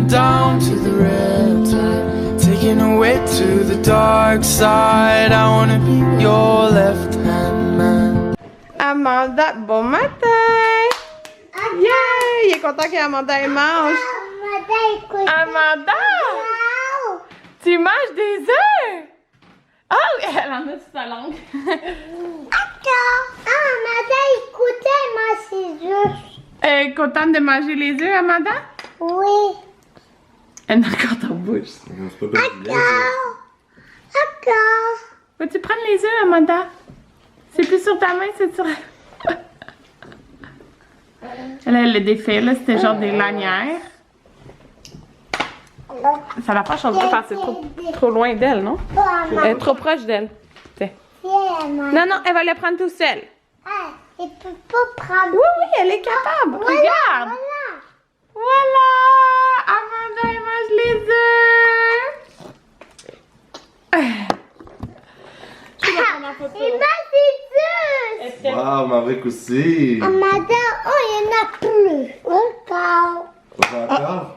down to the riptide, taking away to the dark side. I wanna be your left hand man. Amanda, bon matin! Yeah! Il est content qu'Amanda elle mange. Amanda! Tu manges des œufs? Oh! Elle en a sur sa langue. Amanda écoutait ses œufs. Elle est contente de manger les œufs, Amanda? Oui. Elle a encore ta bouche. Veux-tu prendre les œufs, Amanda? C'est plus sur ta main, c'est sur... Elle le défait, là, c'était genre des lanières. Ça la fâche un peu parce que c'est trop loin d'elle, non? Elle est trop proche d'elle. Non, non, elle va le prendre tout seule. Elle peut pas prendre. Oui, oui, elle est capable. Regarde. Voilà. Amanda, elle mange les œufs. Je vais prendre en photo. Il mange des œufs. Wow, Maverick aussi. Amanda, oh, il y en a plus. Encore. Encore?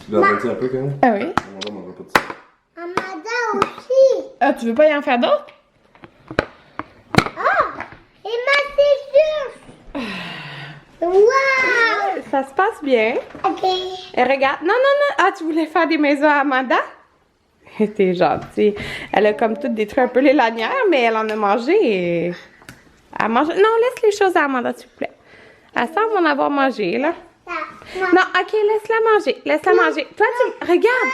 Tu l'as entendu un peu quand même? Ah oui? Amanda m'en va pas de ça. Amanda aussi. Ah, tu veux pas y en faire d'autres? Oh, il mange des œufs. Wow. Ça se passe bien. Ok. Et regarde. Non, non, non. Ah, tu voulais faire des maisons à Amanda? T'es gentille. Elle a comme tout détruit un peu les lanières, mais elle en a mangé et... Elle mange... Non, laisse les choses à Amanda, s'il vous plaît. Elle semble en avoir mangé, là. Non, ok, laisse-la manger. Laisse-la manger. Toi, tu... Regarde.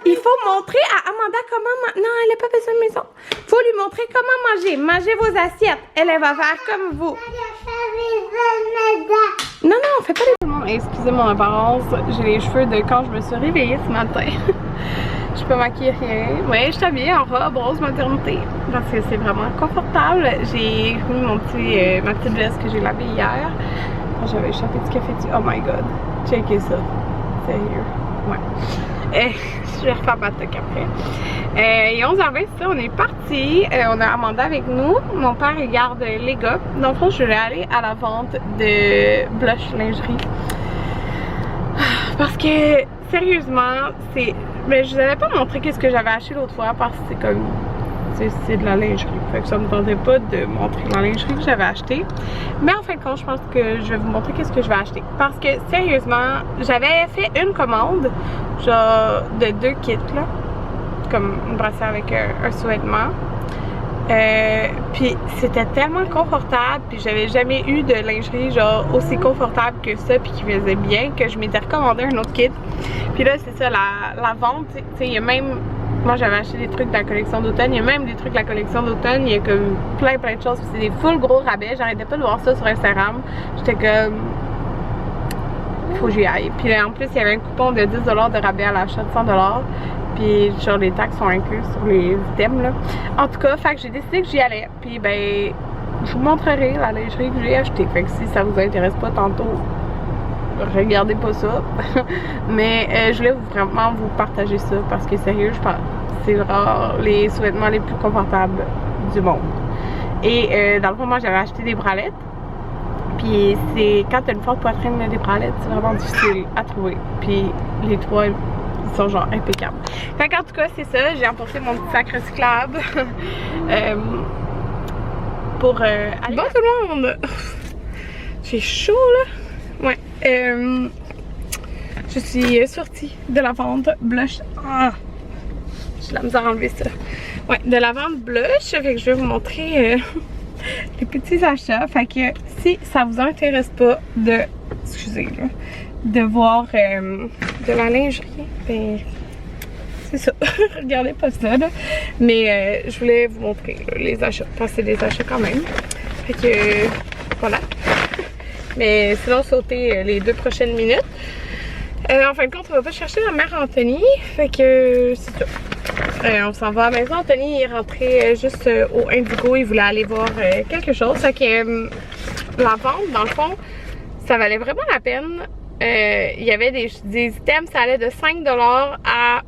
Il faut montrer à Amanda comment... Non, elle n'a pas besoin de maison. Il faut lui montrer comment manger. Mangez vos assiettes. Elle va faire comme vous. Non, non, on fait pas les... Excusez mon apparence. J'ai les cheveux de quand je me suis réveillée ce matin. Je peux maquiller rien. Oui, je suis habillée en robe rose maternité parce que c'est vraiment confortable. J'ai mis mon petit, ma petite veste que j'ai lavée hier. J'avais échappé du café dessus. Oh my god. Checkez ça. Sérieux. Ouais. Je vais refaire ma toque après. Et 11h20, c'est ça, on est parti. On a Amanda avec nous. Mon père, il garde les gars. Dans le fond, je vais aller à la vente de blush lingerie. Parce que, sérieusement, c'est... Mais je vous avais pas montré qu'est-ce que j'avais acheté l'autre fois parce que c'est comme... C'est de la lingerie. Fait que ça me tentait pas de montrer la lingerie que j'avais achetée. Mais en fin de compte, je pense que je vais vous montrer qu'est-ce que je vais acheter. Parce que, sérieusement, j'avais fait une commande, genre, de 2 kits, là. Comme une brassière avec un sous-vêtement. Puis c'était tellement confortable, puis j'avais jamais eu de lingerie genre aussi confortable que ça, puis qui faisait bien, que je m'étais recommandé un autre kit. Puis là c'est ça, la vente, tu sais, il y a même, moi j'avais acheté des trucs de la collection d'automne, il y a même des trucs de la collection d'automne, il y a comme plein de choses, puis c'est des full gros rabais, j'arrêtais pas de voir ça sur Instagram, j'étais comme, faut que j'y aille. Puis là, en plus il y avait un coupon de 10$ de rabais à l'achat de 100$. Puis genre les taxes sont incluses sur les items là. En tout cas, fait que j'ai décidé que j'y allais. Puis ben, je vous montrerai la lingerie que j'ai achetée. Fait que si ça vous intéresse pas tantôt, regardez pas ça. Mais je voulais vraiment vous partager ça parce que sérieux, je pense c'est rare les sous-vêtements les plus confortables du monde. Et dans le fond, moi j'avais acheté des bralettes. Puis c'est quand t'as une forte poitrine, des bralettes, c'est vraiment difficile à trouver. Puis les toiles sont genre impeccables. Fait qu'en tout cas, c'est ça. J'ai emporté mon petit sac recyclable pour aller... Bon tout le monde! J'ai chaud là! Ouais. Je suis sortie de la vente blush. Ah! J'ai la misère à enlever ça. Ouais, de la vente blush. Fait que je vais vous montrer les petits achats. Fait que si ça vous intéresse pas de... Excusez là. De voir de la lingerie, ben c'est ça. Regardez pas ça là. Mais je voulais vous montrer là, les achats, parce que c'est des achats quand même. Fait que voilà. Mais sinon sauter les 2 prochaines minutes. En fin de compte, on va pas chercher la mère Anthony. Fait que c'est ça. On s'en va à la maison. Anthony est rentré juste au Indigo. Il voulait aller voir quelque chose. Fait que la vente, dans le fond, ça valait vraiment la peine. Il y avait des items, ça allait de 5$ à...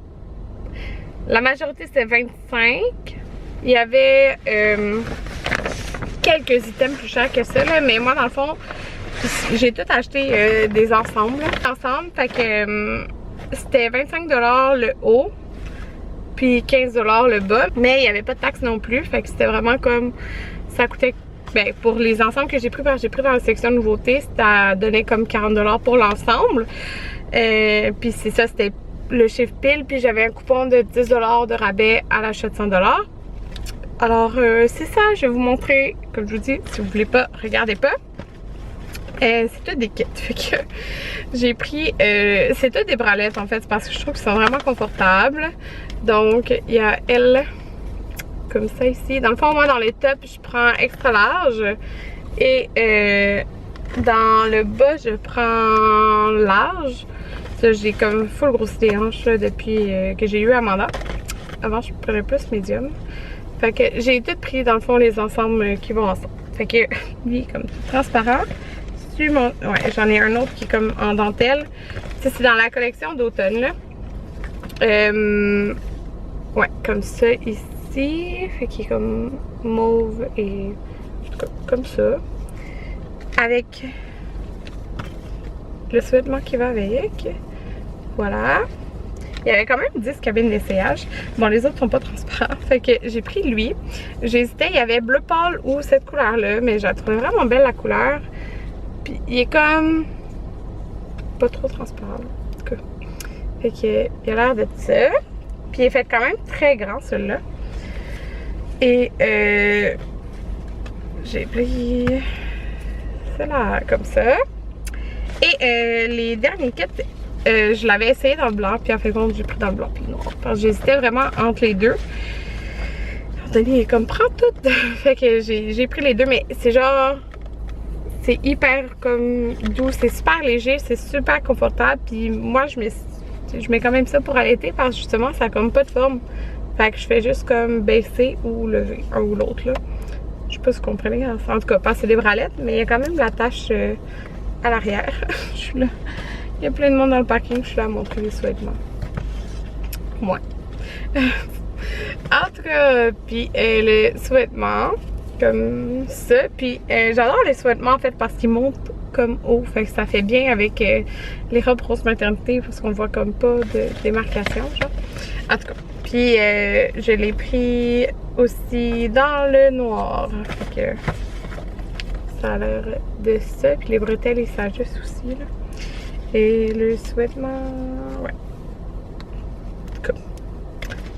La majorité c'était 25$. Il y avait quelques items plus chers que ça, là, mais moi dans le fond, j'ai tout acheté des ensembles. Fait que c'était 25$ le haut, puis 15$ le bas, mais il n'y avait pas de taxe non plus, fait que c'était vraiment comme, ça coûtait, ben pour les ensembles que j'ai pris, parce que j'ai pris dans la section nouveauté, ça donnait comme 40$ pour l'ensemble, puis c'est ça, c'était le chiffre pile, puis j'avais un coupon de 10$ de rabais à l'achat de 100$. Alors c'est ça, je vais vous montrer, comme je vous dis, si vous voulez pas, regardez pas. C'est tout des kits, fait que j'ai pris, c'est tout des bralettes en fait, parce que je trouve qu'ils sont vraiment confortables. Donc il y a elle, comme ça ici. Dans le fond, moi dans les tops, je prends extra large. Et dans le bas, je prends large. Ça, j'ai comme full grossi des hanches là, depuis que j'ai eu Amanda. Avant, je prenais plus médium. Fait que j'ai tout pris dans le fond les ensembles qui vont ensemble. Fait que lui, comme transparent. Ouais, j'en ai un autre qui est comme en dentelle. Ça, c'est dans la collection d'automne, là. Ouais, comme ça ici. Fait qu'il est comme mauve et comme ça. Avec le sous-vêtement qui va avec. Voilà. Il y avait quand même 10 cabines d'essayage. Bon, les autres sont pas transparents. Fait que j'ai pris lui. J'hésitais, il y avait bleu pâle ou cette couleur-là. Mais je la trouvais vraiment belle, la couleur. Puis il est comme pas trop transparent. En tout cas. Fait que il a l'air de ça. Puis il est fait quand même très grand, celui-là. Et j'ai pris celle-là comme ça. Et les derniers kits, je l'avais essayé dans le blanc, puis en fait j'ai pris dans le blanc puis le noir. Parce que j'hésitais vraiment entre les deux. Anthony est comme prends tout. Fait que j'ai pris les deux, mais c'est genre, c'est hyper comme doux, c'est super léger, c'est super confortable. Puis moi je mets quand même ça pour allaiter parce que justement ça a comme pas de forme. Fait que je fais juste comme baisser ou lever, un ou l'autre là. Je sais pas si vous comprenez, en tout cas, pas c'est des bralettes, mais il y a quand même l'attache à l'arrière. Je suis là. Il y a plein de monde dans le parking, je suis là à montrer les sous-vêtements. Ouais. En tout cas, puis le sous-vêtement, comme ça. Puis j'adore les sous-vêtements en fait parce qu'ils montent comme haut. Fait que ça fait bien avec les robes rose maternité parce qu'on voit comme pas de démarcation, genre. En tout cas. Puis je l'ai pris aussi dans le noir. Fait que ça a l'air de ça. Puis les bretelles, ils s'ajustent aussi là. Et le sous-vêtement, ouais. En tout cas,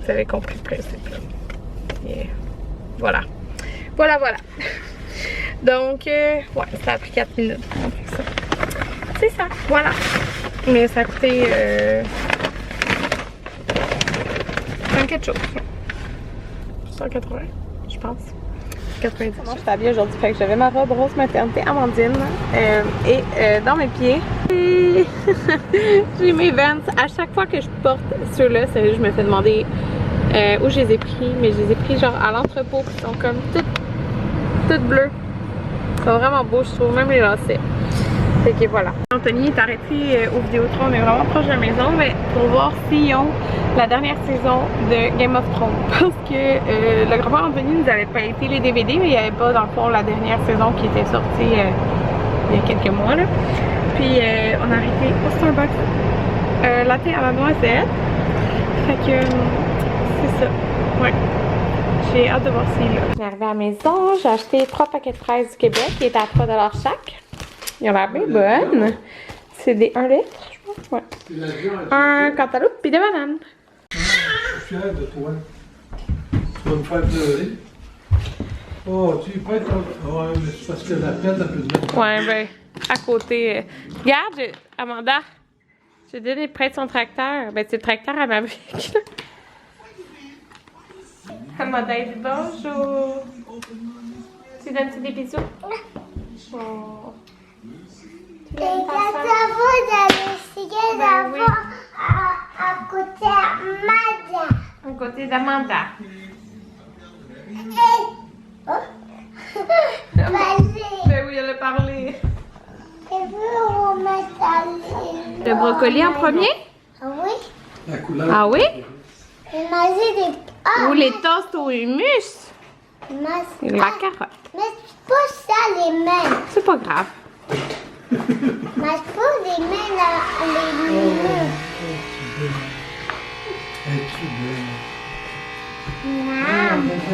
vous avez compris le principe là. Et voilà. Voilà. Donc, ouais, ça a pris 4 minutes. C'est ça, voilà. Mais ça a coûté 100 quelque chose. 180, je pense. 90. Moi, je suis habillée aujourd'hui, fait que j'avais ma robe rose maternité Amandine. Et dans mes pieds, j'ai mes Vans. À chaque fois que je porte ceux-là, je me fais demander où je les ai pris. Mais je les ai pris genre à l'entrepôt, qui sont comme toutes bleues. Ils sont vraiment beaux, je trouve, même les lacets. Fait que voilà. Anthony est arrêté au Vidéotron, on est vraiment proche de la maison, mais pour voir s'ils ont la dernière saison de Game of Thrones. Parce que le grand-père Anthony nous avait prêté les DVD, mais il n'y avait pas dans le fond la dernière saison qui était sortie il y a quelques mois là. Puis on a arrêté au Starbucks latte à la noisette. Fait que c'est ça. Ouais. J'ai hâte de voir s'il est là. Je suis arrivée à la maison, j'ai acheté 3 paquets de fraises du Québec qui étaient à 3$ chaque. Ils ont l'air bien bonnes. C'est des 1 litre, je pense. Ouais. Un cantaloupe puis des bananes. Je suis fière de toi. Tu vas me faire pleurer. Oh, tu es prête? Ouais, mais c'est parce que la pète un peu de mettre. Ouais, ben, à côté. Regarde, Amanda, j'ai donné prête son tracteur. Ben, c'est le tracteur à ma brique. Amanda, dit bonjour. Tu donnes-tu des bisous? Oh. Et ça vous allez essayer d'avoir à côté d'Amanda. À côté d'Amanda. Oh. Vas-y. Ben oui, elle a parlé. Et vous remettre Le brocoli en premier? Ah oui? La couleur. Ah oui? Et manger des... Ah, Ou les toasts au humus? Et la carotte. mais c'est pas ça les mains. C'est pas grave. Mais c'est pas les mains là, les mains.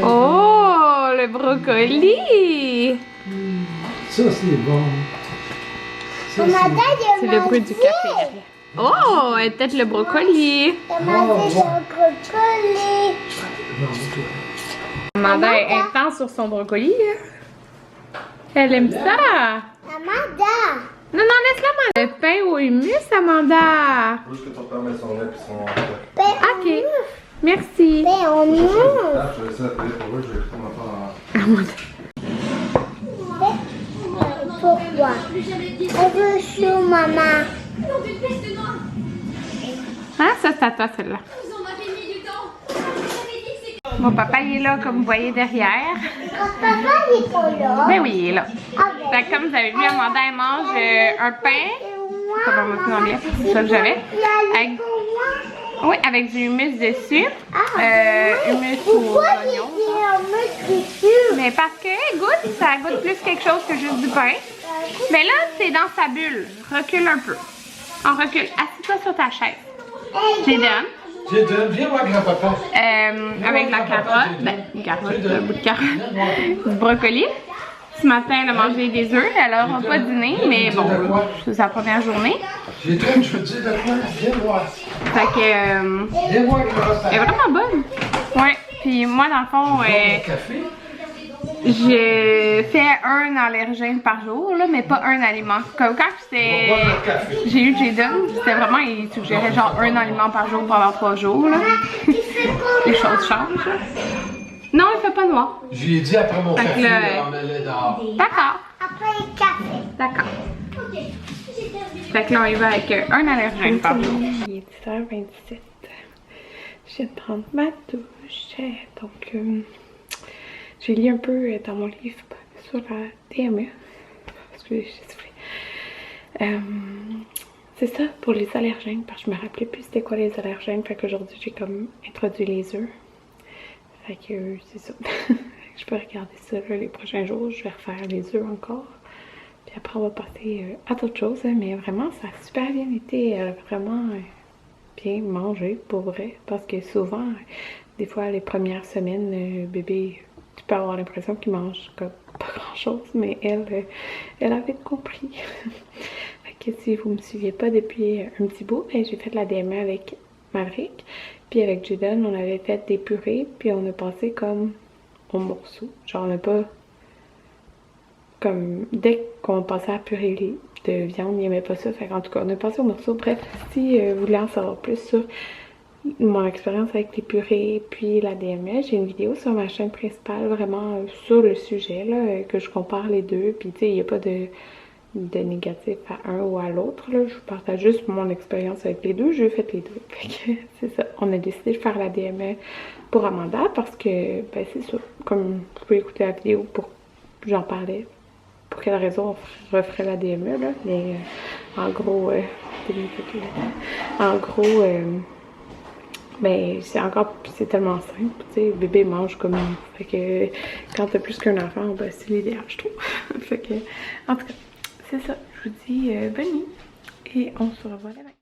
Oh, le brocoli! Ça, c'est bon. Ça, Maman, C'est le bruit du café. Oh, et peut-être le brocoli. Maman, c'est le brocoli. Amanda est intense sur son brocoli. Là. Elle aime ça. Amanda. Non, non, laisse-la manger. Le pain au humus, Amanda. Juste que ton père met son lait et son. Ok. Merci. Mais on nous. Je vais essayer d'appeler pour eux, je vais écouter mon enfant. Pourquoi? On veut chaud, maman. Hein, ça c'est à toi celle-là. Mon papa il est là comme vous voyez derrière. Papa n'est pas là. Ben oui, il est là. Avec Fait que comme vous avez vu, Amanda elle mange un pain. Comme on m'a dit, c'est ça que j'avais. Avec, oui, avec du hummus dessus. Hummus aux Pourquoi il y oignons. a un mec dessus? Mais parce que goûte, ça goûte plus quelque chose que juste du pain. Mais là, c'est dans sa bulle. Recule un peu. On recule. Assis-toi sur ta chaise. Jaden. Jaden, viens voir grand-papa. Avec la carotte. Ben, une carotte, un bout de carotte. Du brocoli. Ce matin, elle a mangé des œufs. Elle n'aura pas dîné, mais bon, c'est sa première journée. Jaden, je veux dire de quoi? Viens voir. Fait que, Viens voir grand-papa. elle est vraiment bonne. Ouais. Puis moi, dans le fond, Café? je fais un allergène par jour, là, mais pas un aliment. Comme quand j'ai eu Jaden, c'était vraiment, il suggérait genre un aliment par jour pendant 3 jours. Là. Les choses changent. Là. Non, il fait pas noir. Je lui ai dit après mon Fait que café, là, on allait dehors. D'accord. Après le café. D'accord. Fait que là, on y va avec un allergène par jour. Il est 10h27. Je viens de prendre ma douche. Donc, j'ai lu un peu dans mon livre sur la DME. Parce que j'ai soufflé. C'est ça pour les allergènes. Parce que je me rappelais plus c'était quoi les allergènes. Fait qu'aujourd'hui, j'ai comme introduit les œufs. Fait que c'est ça. Je peux regarder ça là, les prochains jours. Je vais refaire les œufs encore. Puis après, on va passer à d'autres choses. Hein, mais vraiment, ça a super bien été. Vraiment bien mangé pour vrai. Parce que souvent, des fois, les premières semaines, bébé, tu peux avoir l'impression qu'il mange comme pas grand chose. Mais elle avait compris. Fait que si vous me suiviez pas depuis un petit bout, ben, j'ai fait la DME avec Maverick. Puis avec Jaden, on avait fait des purées, puis on a passé comme au morceau. Genre, on n'a pas... Comme, dès qu'on passait à la purée de viande, il n'aimait pas ça. Fait qu'en tout cas, on a passé au morceau. Bref, si vous voulez en savoir plus sur mon expérience avec les purées, puis la DME, j'ai une vidéo sur ma chaîne principale, vraiment sur le sujet, là, que je compare les deux. Puis tu sais, il n'y a pas de négatif à un ou à l'autre. Je partage juste mon expérience avec les deux. J'ai fait les deux. Fait que c'est ça. On a décidé de faire la DME pour Amanda parce que, ben c'est ça. Comme vous pouvez écouter la vidéo pour j'en parlais. Pour quelle raison on referait la DME, là. Mais en gros, ben c'est tellement simple. Tu sais, bébé mange comme nous. Fait que quand t'as plus qu'un enfant, ben c'est l'idéal, je trouve. Fait que, en tout cas, c'est ça, je vous dis bonne nuit et on se revoit demain.